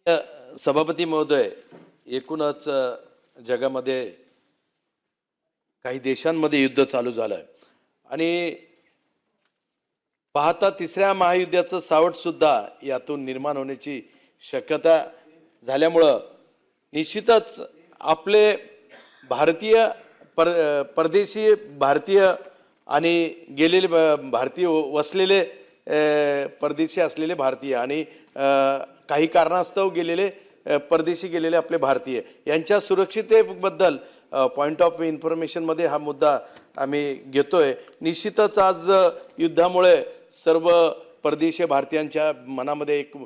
सभापती महोदय, एकूणच जगामध्ये काही देशांमध्ये युद्ध चालू झालं आणि पाहता तिसऱ्या महायुद्धाचं सावट सुद्धा यातून निर्माण होण्याची शक्यता झाल्यामुळं निश्चितच आपले भारतीय परदेशी भारतीय आणि गेलेले भारतीय वसलेले परदेशी असलेले भारतीय आणि काही कारणास्तव गेलेले परदेशी गेलेले आपले भारतीय यांच्या सुरक्षिततेबद्दल पॉइंट ऑफ इन्फॉर्मेशनमध्ये हा मुद्दा आम्ही घेतोय। निश्चितच आज युद्धामुळे सर्व परदेशी भारतीयांच्या मनामध्ये एक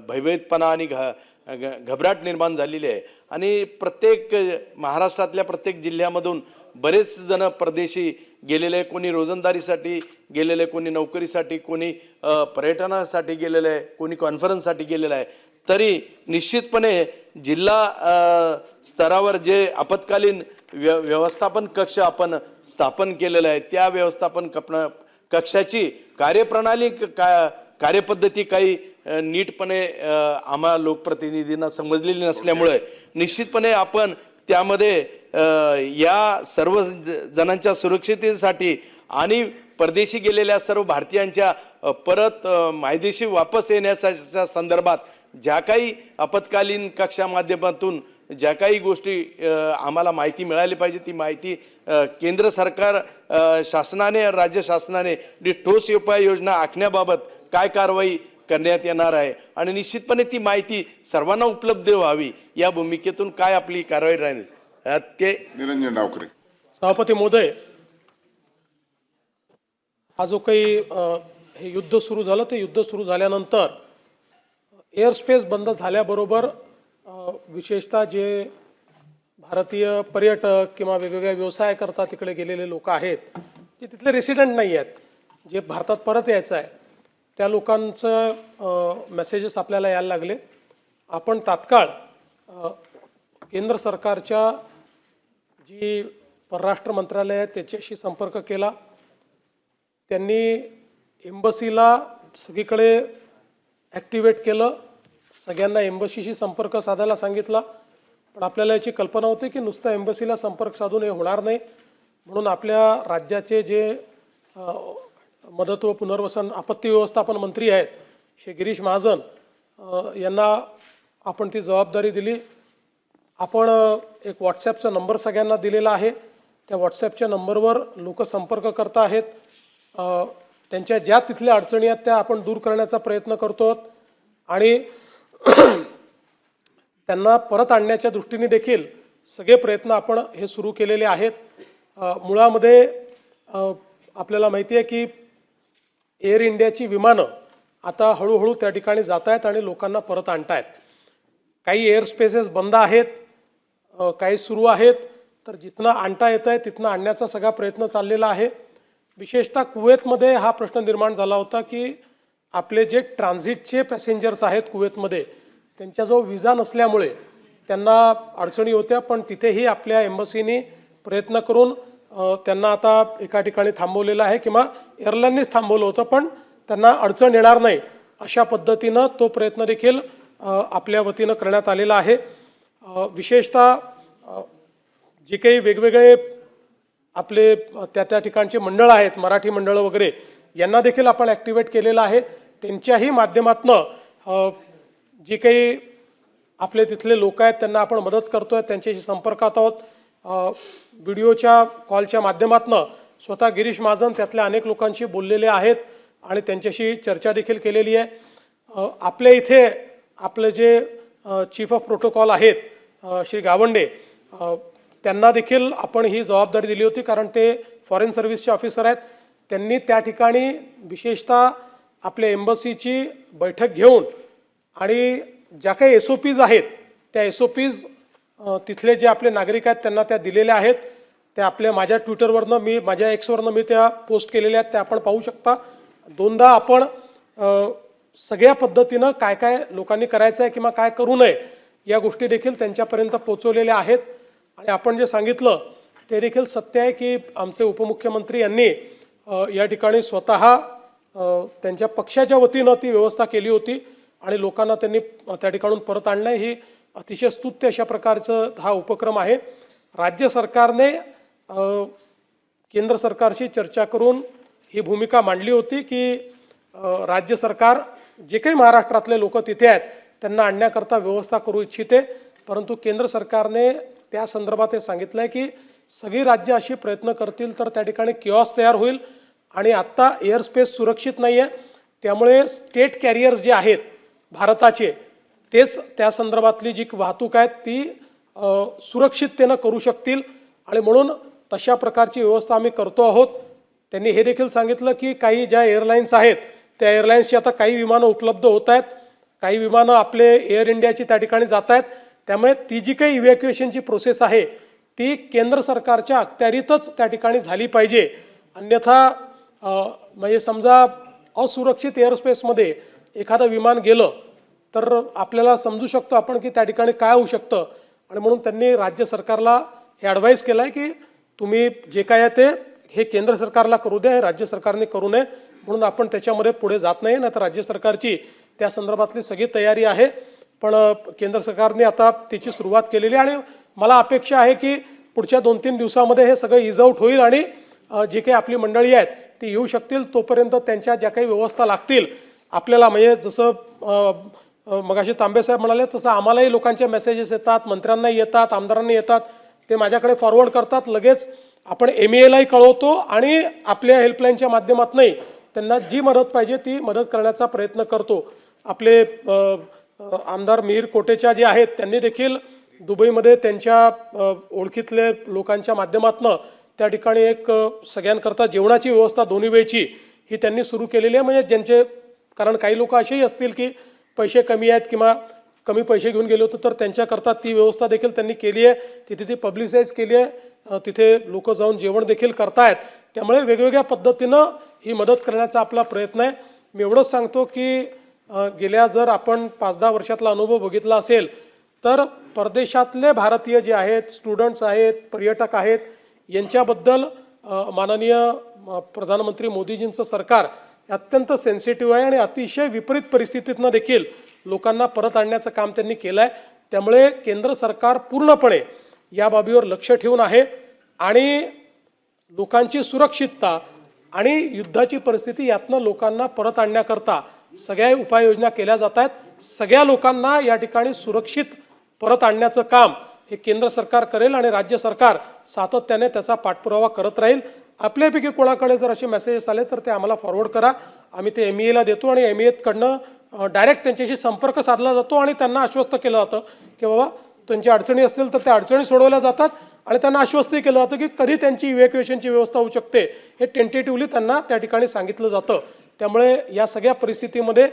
भयभीतपणा आणि घबराट निर्माण झालेली आहे आणि प्रत्येक महाराष्ट्रातल्या प्रत्येक जिल्ह्यामधून बरेच जण परदेशी गेलेले, कोणी रोजंदारीसाठी गेलेले, कोणी नोकरीसाठी, कोणी पर्यटनासाठी गेलेले आहे, कोणी कॉन्फरन्ससाठी गेलेलं आहे। तरी निश्चितपणे जिल्हा स्तरावर जे आपत्कालीन व्यवस्थापन कक्ष आपण स्थापन केलेलं आहे त्या व्यवस्थापन कक्षाची कार्यप्रणाली कार्यपद्धती काही नीटपणे आम्हा लोकप्रतिनिधींना समजलेली नसल्यामुळे निश्चितपणे आपण त्यामध्ये या सर्व जणांच्या सुरक्षिततेसाठी आणि परदेशी गेलेल्या सर्व भारतीयांच्या परत मायदेशी वापस येण्याच्या संदर्भात ज्या काही आपत्कालीन कक्षा माध्यमातून ज्या काही गोष्टी आम्हाला माहिती मिळाली पाहिजे ती माहिती केंद्र सरकार शासनाने राज्य शासनाने ठोस उपाययोजना आखण्याबाबत काय कारवाई करण्यात येणार आहे आणि निश्चितपणे ती माहिती सर्वांना उपलब्ध व्हावी या भूमिकेतून काय आपली कारवाई राहील ते निरंजन डावकरे। सभापती महोदय, हा जो काही हे युद्ध सुरू झालं ते युद्ध सुरू झाल्यानंतर एअर स्पेस बंद झाल्याबरोबर विशेषतः जे भारतीय पर्यटक किंवा वेगवेगळ्या व्यवसाय करता तिकडे गेलेले लोक आहेत, जे तिथले रेसिडेंट नाही आहेत, जे भारतात परत यायचं आहे, त्या लोकांचं मेसेजेस आपल्याला यायला लागले। आपण तात्काळ केंद्र सरकारच्या जी परराष्ट्र मंत्रालय आहे त्याच्याशी संपर्क केला। त्यांनी एम्बसीला सगळीकडे ॲक्टिवेट केलं, सगळ्यांना एम्बसीशी संपर्क साधायला सांगितला। पण आपल्याला याची कल्पना होती की नुसतं एम्बसीला संपर्क साधून हे होणार नाही, म्हणून आपल्या राज्याचे जे मदत व पुनर्वसन आपत्ती व्यवस्थापन मंत्री आहेत श्री गिरीश महाजन यांना आपण ती जबाबदारी दिली। आपण एक व्हॉट्सॲपचा नंबर सगळ्यांना दिलेला आहे, त्या व्हॉट्सॲपच्या नंबरवर लोक संपर्क करत आहेत, त्यांच्या ज्या तिथल्या अडचणी आहेत त्या आपण दूर करण्याचा प्रयत्न करतो आणि त्यांना परत आणण्याच्या दृष्टीने देखील सगळे प्रयत्न आपण हे सुरू केलेले आहेत। मुळामध्ये आपल्याला माहिती आहे की एअर इंडियाची विमानं आता हळूहळू त्या ठिकाणी जात आहेत आणि लोकांना परत आणत आहेत। काही एअर स्पेसेस बंद आहेत, काही सुरू आहेत, तर जिथनं आणता येतं आहे तिथनं आणण्याचा सगळा प्रयत्न चाललेला आहे। विशेषतः कुवेतमध्ये हा प्रश्न निर्माण झाला होता की आपले जे ट्रान्झिटचे पॅसेंजर्स आहेत कुवेतमध्ये त्यांच्याजवळ विजा नसल्यामुळे त्यांना अडचणी होत्या, पण तिथेही आपल्या एम्बसीनी प्रयत्न करून त्यांना आता एका ठिकाणी थांबवलेलं आहे किंवा एअरलाईननीच थांबवलं होतं, पण त्यांना अडचण येणार नाही अशा पद्धतीनं तो प्रयत्न देखील आपल्या वतीनं करण्यात आलेला आहे। विशेषतः जे काही वेगवेगळे आपले त्या ठिकाणचे मंडळ आहेत, मराठी मंडळं वगैरे, यांना देखील आपण ॲक्टिवेट केलेलं आहे। त्यांच्याही माध्यमातनं जे काही आपले तिथले लोक आहेत त्यांना आपण मदत करतोय, त्यांच्याशी संपर्कात आहोत। व्हिडिओच्या कॉलच्या माध्यमातनं स्वतः गिरीश महाजन त्यातल्या अनेक लोकांशी बोललेले आहेत आणि त्यांच्याशी चर्चा देखील केलेली आहे। आपल्या इथे आपले जे चीफ ऑफ प्रोटोकॉल आहेत श्री गावंडे, त्यांना देखील आपण ही जबाबदारी दिली होती कारण ते फॉरेन सर्व्हिसचे ऑफिसर आहेत। त्यांनी त्या ठिकाणी विशेषतः आपल्या एम्बसीची बैठक घेऊन आणि ज्या काही SOPs आहेत त्या SOPs तिथले जे आपले नागरिक आहेत त्यांना त्या दिलेल्या आहेत। त्या आपल्या माझ्या ट्विटरवरनं माझ्या Xवरनं मी त्या पोस्ट केलेल्या आहेत, त्या आपण पाहू शकता। दोनदा आपण सगळ्या पद्धतीनं काय काय लोकांनी करायचं आहे किंवा काय करू नये या गोष्टी देखील त्यांच्यापर्यंत पोहोचवलेल्या आहेत। आणि आपण जे सांगितलं ते देखील सत्य आहे की आमचे उपमुख्यमंत्री यांनी या ठिकाणी स्वतः त्यांच्या पक्षाच्या वतीनं ती व्यवस्था केली होती आणि लोकांना त्यांनी त्या ठिकाणून परत आणणं ही अतिशय स्तुत्य अशा प्रकारचं हा उपक्रम आहे. राज्य सरकारने केंद्र सरकारशी चर्चा करून ही भूमिका मांडली होती की राज्य सरकार जे काही महाराष्ट्रातले लोक तिथे आहेत त्यांना आणण्याकरता व्यवस्था करू इच्छिते, परंतु केंद्र सरकारने त्या संदर्भात हे सांगितलं आहे की सगळी राज्य अशी प्रयत्न करतील तर त्या ठिकाणी किऑस तयार होईल आणि आत्ता एअर स्पेस सुरक्षित नाही आहे, त्यामुळे स्टेट कॅरियर्स जे आहेत भारताचे तेच त्या संदर्भातली जी वाहतूक आहे ती सुरक्षिततेनं करू शकतील आणि म्हणून तशा प्रकारची व्यवस्था आम्ही करतो आहोत. त्यांनी हे देखील सांगितलं की काही ज्या एअरलाईन्स आहेत त्या एअरलाईन्सची आता काही विमानं उपलब्ध होत आहेत, काही विमानं आपले एअर इंडियाची त्या ठिकाणी जात आहेत, त्यामुळे ती जी काही इव्हॅक्युएशनची प्रोसेस आहे ती केंद्र सरकारच्या अखत्यारीतच त्या ठिकाणी झाली पाहिजे. अन्यथा म्हणजे समजा असुरक्षित एअरस्पेसमध्ये एखादं विमान गेलं तर आपल्याला समजू शकतो आपण की त्या ठिकाणी काय होऊ शकतं आणि म्हणून त्यांनी राज्य सरकारला हे ॲडवाईस केलं आहे की तुम्ही जे काय आहे ते हे केंद्र सरकारला करू द्या, हे राज्य सरकारने करू नये, म्हणून आपण त्याच्यामध्ये पुढे जात नाही. तर राज्य सरकारची त्या संदर्भातली सगळी तयारी आहे, पण केंद्र सरकारने आता त्याची सुरुवात केलेली आहे आणि मला अपेक्षा आहे की पुढच्या 2-3 दिवसामध्ये हे सगळं इज आउट होईल आणि जी काही आपली मंडळी आहेत ती येऊ शकतील. तोपर्यंत त्यांच्या ज्या काही व्यवस्था लागतील आपल्याला, म्हणजे जसं मगाशी तांबेसाहेब म्हणाले तसं आम्हालाही लोकांचे मेसेजेस येतात, मंत्र्यांनाही येतात, आमदारांना येतात, ते माझ्याकडे फॉरवर्ड करतात, लगेच आपण MEAलाही कळवतो आणि आपल्या हेल्पलाईनच्या माध्यमातूनही त्यांना जी मदत पाहिजे ती मदत करण्याचा प्रयत्न करतो. आपले आमदार मिहीर कोटेचा जे आहेत त्यांनी देखील दुबईमध्ये त्यांच्या ओळखीतले लोकांच्या माध्यमातून त्या ठिकाणी एक सगळ्यांकरता जेवणाची व्यवस्था 2 वेळची ही त्यांनी सुरू केलेली आहे. म्हणजे ज्यांचे, कारण काही लोक असेही असतील की पैसे कमी आहेत किंवा कमी पैसे घेऊन गेले होते तर त्यांच्याकरता ती व्यवस्था देखील त्यांनी केली आहे. तिथे ती पब्लिसाईज केली आहे, तिथे लोक जाऊन जेवण देखील करतायत. त्यामुळे वेगवेगळ्या पद्धतीनं ही मदत करण्याचा आपला प्रयत्न आहे. मी एवढंच सांगतो की गेल्या जर आपण 5-10 वर्षातला अनुभव बघितला असेल तर परदेशातले भारतीय जे आहेत, स्टुडंट्स आहेत, पर्यटक आहेत, यांच्याबद्दल माननीय प्रधानमंत्री मोदीजींचं सरकार अत्यंत सेन्सिटिव्ह आहे आणि अतिशय विपरीत परिस्थितीतनं देखील लोकांना परत आणण्याचं काम त्यांनी केलं आहे. त्यामुळे केंद्र सरकार पूर्णपणे या बाबीवर लक्ष ठेवून आहे आणि लोकांची सुरक्षितता आणि युद्धाची परिस्थिती यातनं लोकांना परत आणण्याकरता सगळ्या उपाययोजना केल्या जात आहेत. सगळ्या लोकांना या ठिकाणी सुरक्षित परत आणण्याचं काम हे केंद्र सरकार करेल आणि राज्य सरकार सातत्याने त्याचा पाठपुरावा करत राहील. आपल्यापैकी कोणाकडे जर असे मेसेजेस आले तर ते आम्हाला फॉरवर्ड करा, आम्ही ते MEAला देतो आणि MEAकडनं डायरेक्ट त्यांच्याशी संपर्क साधला जातो आणि त्यांना आश्वस्त केलं जातं की बाबा त्यांच्या अडचणी असतील तर त्या अडचणी सोडवल्या जातात आणि त्यांना आश्वस्तही केलं जातं की कधी त्यांची इव्हॅक्युएशनची व्यवस्था होऊ शकते हे टेंटेटिव्हली त्यांना त्या ठिकाणी सांगितलं जातं. त्यामुळे या सगळ्या परिस्थितीमध्ये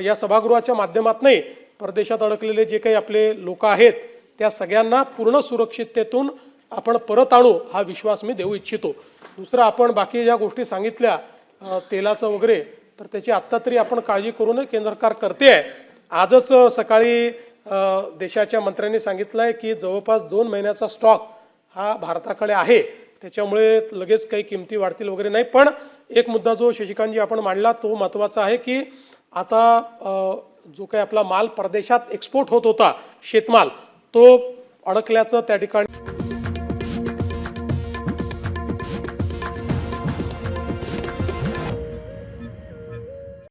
या सभागृहाच्या माध्यमातूनही परदेशात अडकलेले जे काही आपले लोक आहेत त्या सगळ्यांना पूर्ण सुरक्षिततेतून आपण परत आणू हा विश्वास मी देऊ इच्छितो. दुसरं, आपण बाकी ज्या गोष्टी सांगितल्या तेलाचं वगैरे, तर त्याची आत्ता तरी आपण काळजी करू नये, केंद्र सरकार करते आहे. आजच सकाळी देशाच्या मंत्र्यांनी सांगितलं आहे की जवळपास 2 महिन्याचा स्टॉक हा भारताकडे आहे, त्याच्यामुळे लगेच काही किमती वाढतील वगैरे नाही. पण एक मुद्दा जो शशिकांतजी आपण मांडला तो महत्त्वाचा आहे की आता जो काही आपला माल परदेशात एक्सपोर्ट होत होता शेतमाल, तो अडकल्याचं त्या ठिकाणी